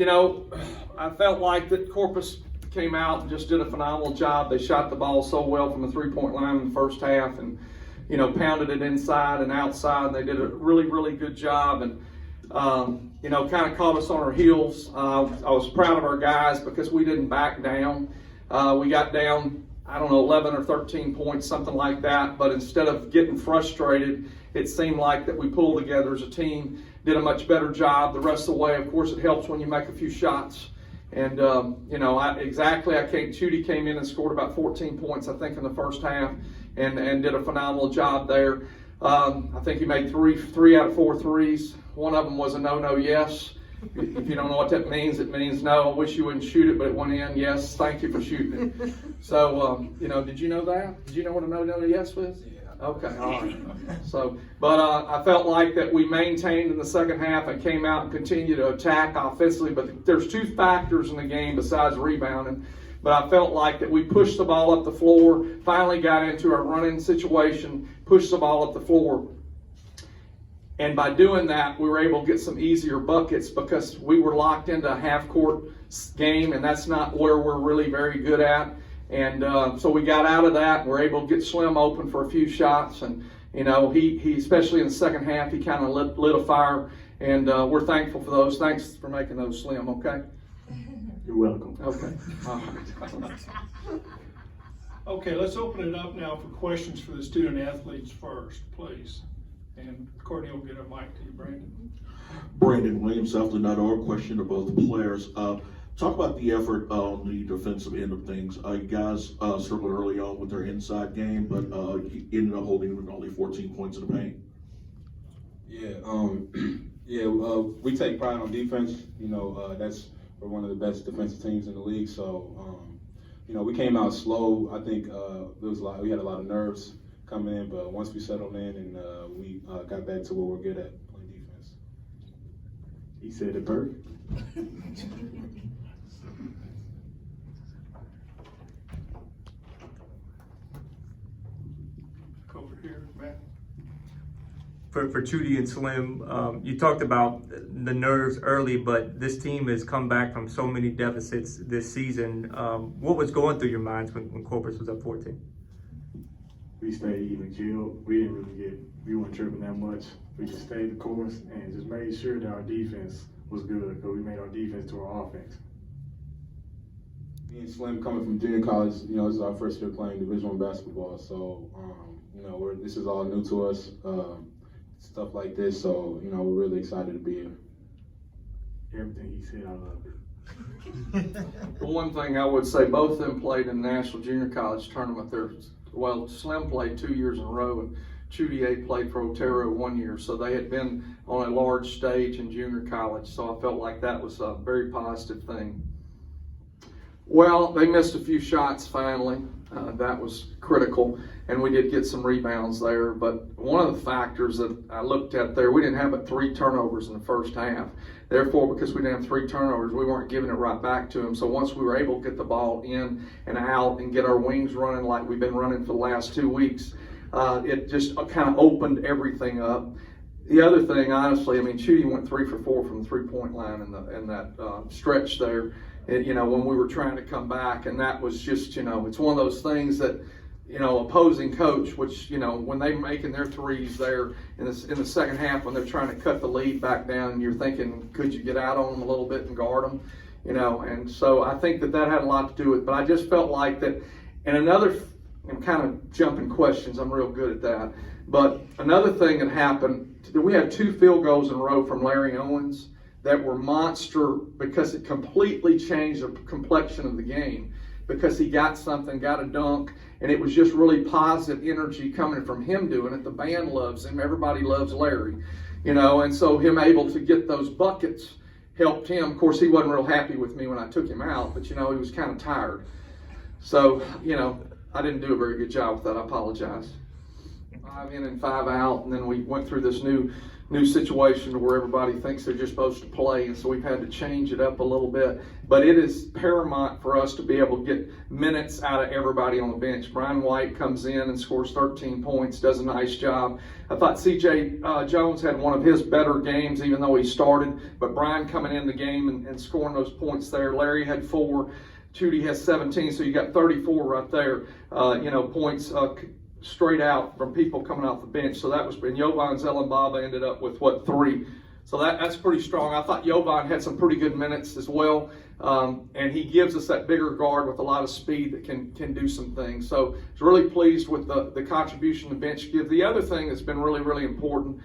You know, I felt like that Corpus came out and just did a phenomenal job. They shot the ball so well from the three-point line in the first half and, you know, pounded it inside and outside. And they did a really, really good job and, you know, kind of caught us on our heels. I was proud of our guys because we didn't back down. We got down, I don't know, 11 or 13 points, something like that. But instead of getting frustrated, it seemed like that we pulled together as a team, did a much better job the rest of the way. Of course, it helps when you make a few shots. And, you know, Chudy came in and scored about 14 points, I think, in the first half and did a phenomenal job there. I think he made three out of 4 threes. One of them was a no, yes. If you don't know what that means, it means no, I wish you wouldn't shoot it, but it went in. Yes, thank you for shooting it. So, you know, did you know that? Did you know what a no, yes was? Yeah. Okay, all right. So, but I felt like that we maintained in the second half and came out and continued to attack offensively. But there's 2 factors in the game besides rebounding. But I felt like that we pushed the ball up the floor, finally got into our running situation, pushed the ball up the floor. And by doing that, we were able to get some easier buckets because we were locked into a half-court game, and that's not where we're really very good at. And so we got out of that. We're able to get Slim open for a few shots. And, you know, he especially in the second half, he kind of lit a fire. And we're thankful for those. Thanks for making those, Slim, okay? You're welcome. Okay. All right. Okay, let's open it up now for questions for the student athletes first, please. And Courtney will get a mic to you, Brandon. Brandon Williams, Southland.org. Question to both players. Talk about the effort on the defensive end of things. You guys struggled early on with their inside game, but you ended up holding with only 14 points in the paint. Yeah, we take pride on defense. You know, we're one of the best defensive teams in the league. So, you know, we came out slow. I think we had a lot of nerves coming in, but once we settled in and we got back to what we're good at, playing defense. He said it perfect. Over here, Matt. For Chudy and Slim, you talked about the nerves early, but this team has come back from so many deficits this season. What was going through your minds when Corpus was up 14? We stayed even killed. We weren't tripping that much. We just stayed the course and just made sure that our defense was good because we made our defense to our offense. Me and Slim coming from junior college, you know, this is our first year playing Division I basketball. So, you know, this is all new to us, stuff like this. So, you know, we're really excited to be here. Everything he said, I loved it. The one thing I would say, both of them played in the National Junior College tournament. Well, Slim played 2 years in a row, and Chudy played for Otero 1 year. So they had been on a large stage in junior college. So I felt like that was a very positive thing. Well, they missed a few shots finally. That was critical, and we did get some rebounds there. But one of the factors that I looked at there, we didn't have but 3 turnovers in the first half. Therefore, because we didn't have 3 turnovers, we weren't giving it right back to them. So once we were able to get the ball in and out and get our wings running like we've been running for the last 2 weeks, it just kind of opened everything up. The other thing, honestly, I mean, Chudy went 3 for 4 from the three-point line in that stretch there. You know, when we were trying to come back, and that was just, you know, it's one of those things that, you know, opposing coach, which, you know, when they're making their threes there in the second half, when they're trying to cut the lead back down, you're thinking, could you get out on them a little bit and guard them, you know? And so I think that had a lot to do with it. But I just felt like that. And I'm kind of jumping questions. I'm real good at that. But another thing that happened, we had 2 field goals in a row from Larry Owens that were monster because it completely changed the complexion of the game, because he got a dunk, and it was just really positive energy coming from him doing it. The band loves him. Everybody loves Larry, you know, and so him able to get those buckets helped him. Of course, he wasn't real happy with me when I took him out, but, you know, he was kind of tired. So, you know, I didn't do a very good job with that. I apologize. 5 in and 5 out, and then we went through this new new situation where everybody thinks they're just supposed to play, and so we've had to change it up a little bit. But it is paramount for us to be able to get minutes out of everybody on the bench. Brian White comes in and scores 13 points, does a nice job. I thought CJ Jones had one of his better games, even though he started, but Brian coming in the game and scoring those points there. Larry had 4. Chudy has 17, so you got 34 right there, points straight out from people coming off the bench. So that was, and Jovan Zellenbaba ended up with 3. So that's pretty strong. I thought Jovan had some pretty good minutes as well, and he gives us that bigger guard with a lot of speed that can do some things. So I was really pleased with the contribution the bench gives. The other thing that's been really, really important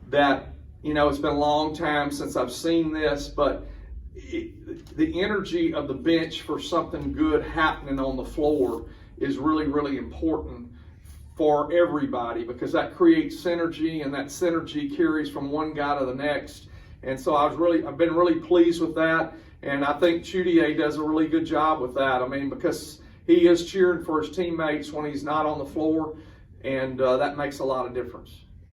that, it's been a long time since I've seen this, but the energy of the bench for something good happening on the floor is really, really important for everybody, because that creates synergy, and that synergy carries from one guy to the next. And so I've been really pleased with that, and I think Chudy does a really good job with that. I mean, because he is cheering for his teammates when he's not on the floor, and that makes a lot of difference.